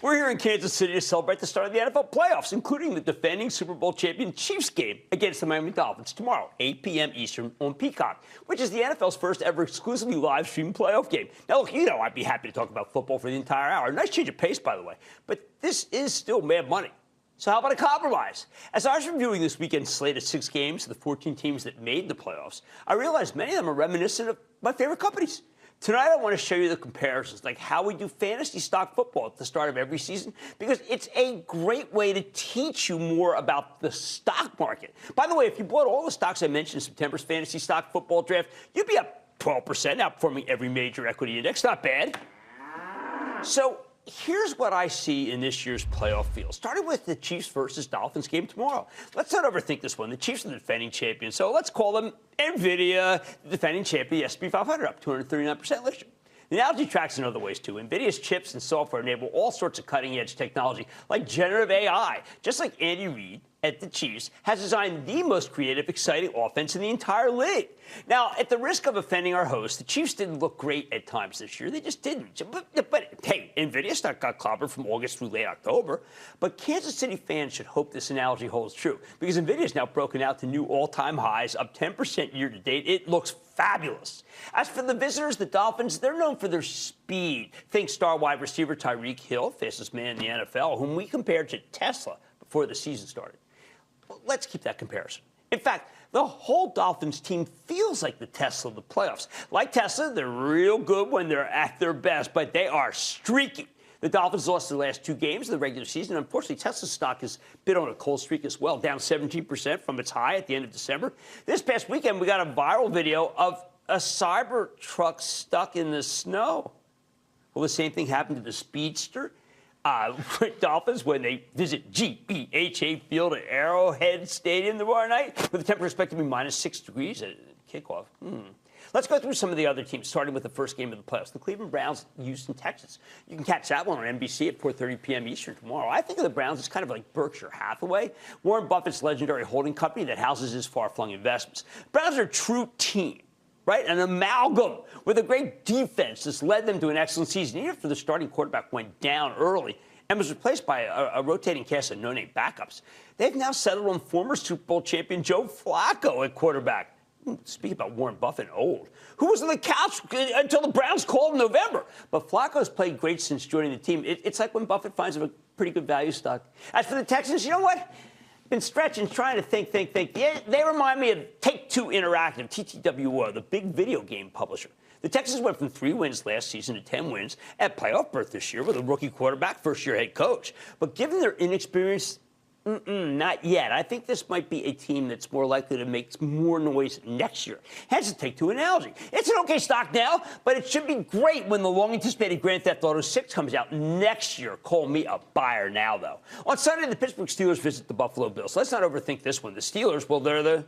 We're here in Kansas City to celebrate the start of the NFL playoffs, including the defending Super Bowl champion Chiefs game against the Miami Dolphins tomorrow, 8 p.m. Eastern on Peacock, which is the NFL's first ever exclusively live-streamed playoff game. Now, look, you know I'd be happy to talk about football for the entire hour. Nice change of pace, by the way. But this is still mad money. So how about a compromise? As I was reviewing this weekend's slate of 6 games of the 14 teams that made the playoffs, I realized many of them are reminiscent of my favorite companies. Tonight, I want to show you the comparisons, like how we do fantasy stock football at the start of every season, because it's a great way to teach you more about the stock market. By the way, if you bought all the stocks I mentioned in September's fantasy stock football draft, you'd be up 12%, outperforming every major equity index. Not bad. So here's what I see in this year's playoff field, starting with the Chiefs versus Dolphins game tomorrow. Let's not overthink this one. The Chiefs are the defending champions, so let's call them NVIDIA, the defending champion, the S&P 500, up 239% last year. The analogy tracks in other ways, too. NVIDIA's chips and software enable all sorts of cutting-edge technology, like generative AI, just like Andy Reid at the Chiefs has designed the most creative, exciting offense in the entire league. Now, at the risk of offending our host, the Chiefs didn't look great at times this year. They just didn't. But hey, NVIDIA stock got clobbered from August through late October. But Kansas City fans should hope this analogy holds true, because NVIDIA's now broken out to new all-time highs, up 10% year-to-date. It looks fabulous. As for the visitors, the Dolphins, they're known for their speed. Think star wide receiver Tyreek Hill, fastest man in the NFL, whom we compared to Tesla before the season started. Well, let's keep that comparison. In fact, the whole Dolphins team feels like the Tesla of the playoffs. Like Tesla, they're real good when they're at their best, but they are streaky. The Dolphins lost their last 2 games of the regular season. Unfortunately, Tesla's stock has been on a cold streak as well, down 17% from its high at the end of December. This past weekend, we got a viral video of a Cybertruck stuck in the snow. Well, the same thing happened to the Speedster. Dolphins when they visit GEHA Field at Arrowhead Stadium tomorrow night, with the temperature expected to be minus 6 degrees at kickoff. Let's go through some of the other teams, starting with the first game of the playoffs, the Cleveland Browns, Houston Texans. You can catch that one on NBC at 4:30 p.m. Eastern tomorrow. I think of the Browns as kind of like Berkshire Hathaway, Warren Buffett's legendary holding company that houses his far-flung investments. Browns are a true team, right? An amalgam with a great defense that's led them to an excellent season, even after the starting quarterback went down early and was replaced by a rotating cast of no-name backups. They've now settled on former Super Bowl champion Joe Flacco at quarterback. Speaking about Warren Buffett, old, who was on the couch until the Browns called in November. But Flacco's played great since joining the team. It's like when Buffett finds a pretty good value stock. As for the Texans, you know what? Been stretching, trying to think. Yeah, they remind me of Take-Two Interactive, TTWO, the big video game publisher. The Texans went from 3 wins last season to 10 wins at playoff berth this year with a rookie quarterback, first-year head coach. But given their inexperience, not yet. I think this might be a team that's more likely to make more noise next year. Hence the Take-Two analogy. It's an okay stock now, but it should be great when the long-anticipated Grand Theft Auto 6 comes out next year. Call me a buyer now, though. On Sunday, the Pittsburgh Steelers visit the Buffalo Bills. Let's not overthink this one. The Steelers, well, they're the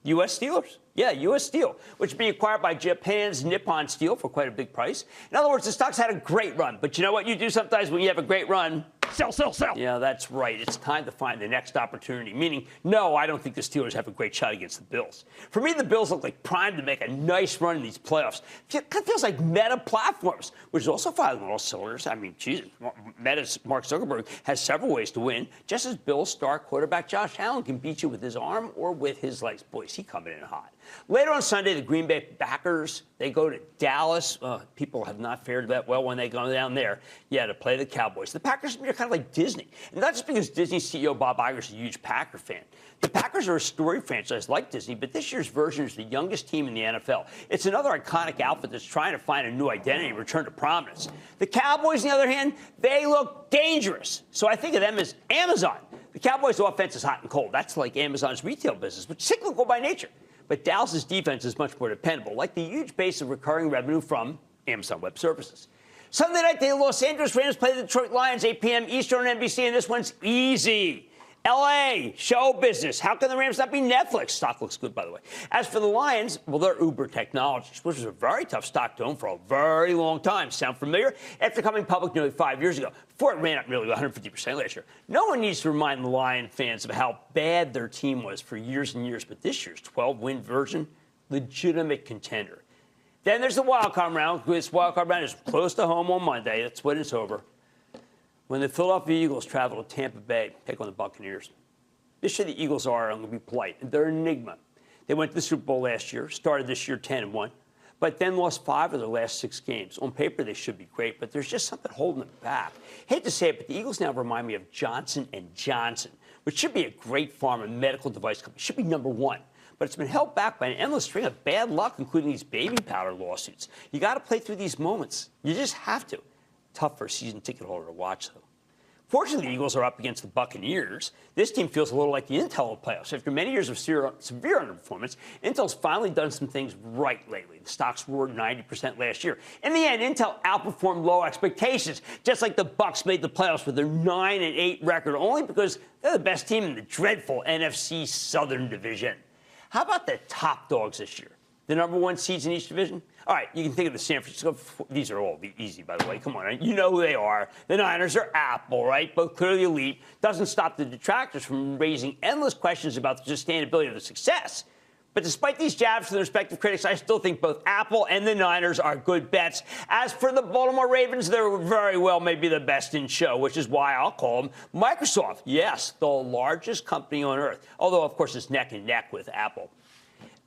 U.S. Steelers. Yeah, U.S. Steel, which is being acquired by Japan's Nippon Steel for quite a big price. In other words, the stock's had a great run. But you know what you do sometimes when you have a great run? Sell, sell, sell. Yeah, that's right. It's time to find the next opportunity. Meaning, no, I don't think the Steelers have a great shot against the Bills. For me, the Bills look like primed to make a nice run in these playoffs. It feels like Meta Platforms, which is also firing on all cylinders. I mean, Jesus, Meta's Mark Zuckerberg has several ways to win, just as Bills star quarterback Josh Allen can beat you with his arm or with his legs. Boy, is he coming in hot. Later on Sunday, the Green Bay Packers, they go to Dallas. People have not fared that well when they go down there. Yeah, to play the Cowboys. The Packers are kind of like Disney. And not just because Disney CEO Bob Iger is a huge Packer fan. The Packers are a storied franchise like Disney, but this year's version is the youngest team in the NFL. It's another iconic outfit that's trying to find a new identity and return to prominence. The Cowboys, on the other hand, they look dangerous. So I think of them as Amazon. The Cowboys' offense is hot and cold. That's like Amazon's retail business, which is cyclical by nature. But Dallas's defense is much more dependable, like the huge base of recurring revenue from Amazon Web Services. Sunday night, the Los Angeles Rams play the Detroit Lions, 8 p.m. Eastern on NBC, and this one's easy. L.A., show business. How can the Rams not be Netflix? Stock looks good, by the way. As for the Lions, well, they're Uber Technologies, which is a very tough stock to own for a very long time. Sound familiar? After coming public nearly 5 years ago, before it ran up nearly 150% last year. No one needs to remind the Lion fans of how bad their team was for years and years, but this year's 12-win version, legitimate contender. Then there's the wildcard round. This wildcard round is close to home on Monday. That's when it's over. When the Philadelphia Eagles travel to Tampa Bay, take on the Buccaneers. This year the Eagles are, I'm going to be polite, they're an enigma. They went to the Super Bowl last year, started this year 10-1, but then lost 5 of their last 6 games. On paper, they should be great, but there's just something holding them back. Hate to say it, but the Eagles now remind me of Johnson & Johnson, which should be a great pharma medical device company. Should be number 1. But it's been held back by an endless string of bad luck, including these baby powder lawsuits. You got to play through these moments. You just have to. Tough for a season ticket holder to watch, though. Fortunately, the Eagles are up against the Buccaneers. This team feels a little like the Intel playoffs. After many years of severe underperformance, Intel's finally done some things right lately. The stocks roared 90% last year. In the end, Intel outperformed low expectations, just like the Bucs made the playoffs with their 9-8 record, only because they're the best team in the dreadful NFC Southern Division. How about the top dogs this year? The number 1 seeds in each division? All right, you can think of the San Francisco. These are all easy, by the way. Come on, right? You know who they are. The Niners are Apple, right? Both clearly elite. Doesn't stop the detractors from raising endless questions about the sustainability of the success. But despite these jabs from the respective critics, I still think both Apple and the Niners are good bets. As for the Baltimore Ravens, they're very well maybe the best in show, which is why I'll call them Microsoft. Yes, the largest company on earth, although, of course, it's neck and neck with Apple.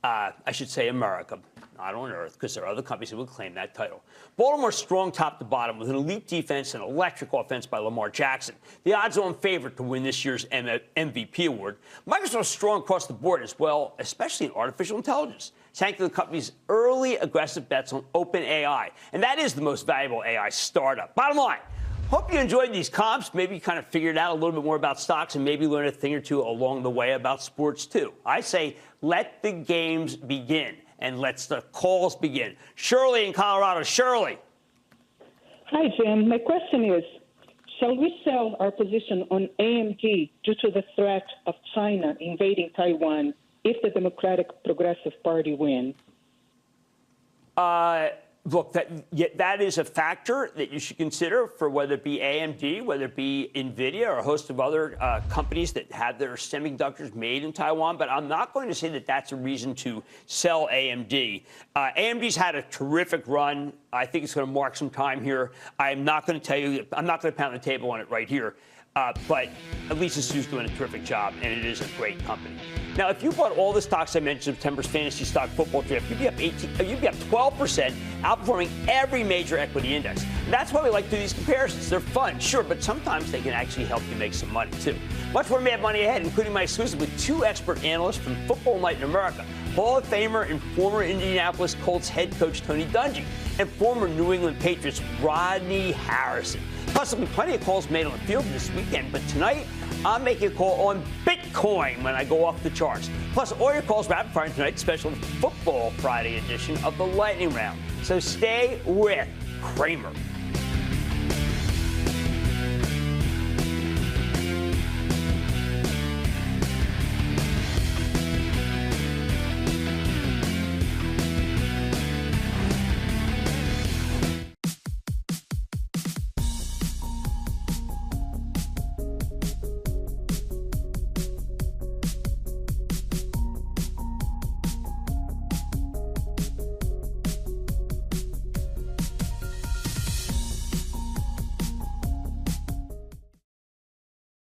I should say America, not on Earth, because there are other companies that would claim that title. Baltimore's strong top to bottom with an elite defense and electric offense by Lamar Jackson. The odds-on favorite to win this year's MVP award. Microsoft's strong across the board as well, especially in artificial intelligence, thanks to the company's early aggressive bets on OpenAI. And that is the most valuable AI startup. Bottom line. Hope you enjoyed these comps. Maybe you kind of figured out a little bit more about stocks and maybe learned a thing or two along the way about sports, too. I say let the games begin and let the calls begin. Shirley in Colorado. Shirley. Hi, Jim. My question is, shall we sell our position on AMD due to the threat of China invading Taiwan if the Democratic Progressive Party wins? Look, that is a factor that you should consider for whether it be AMD, whether it be NVIDIA, or a host of other companies that have their semiconductors made in Taiwan. But I'm not going to say that that's a reason to sell AMD. AMD's had a terrific run. I think it's going to mark some time here. I'm not going to tell you, I'm not going to pound the table on it right here. But Lisa Su's doing a terrific job, and it is a great company. Now, if you bought all the stocks I mentioned in September's fantasy stock football draft, you'd be up 12%, outperforming every major equity index. And that's why we like to do these comparisons. They're fun, sure, but sometimes they can actually help you make some money, too. Much more Mad Money ahead, including my exclusive with 2 expert analysts from Football Night in America, Hall of Famer and former Indianapolis Colts head coach Tony Dungy, and former New England Patriots Rodney Harrison. Plus, there'll be plenty of calls made on the field this weekend, but tonight, I'm making a call on Bitcoin when I go off the charts. Plus, all your calls rapid fire tonight's special Football Friday edition of the Lightning Round. So stay with Cramer.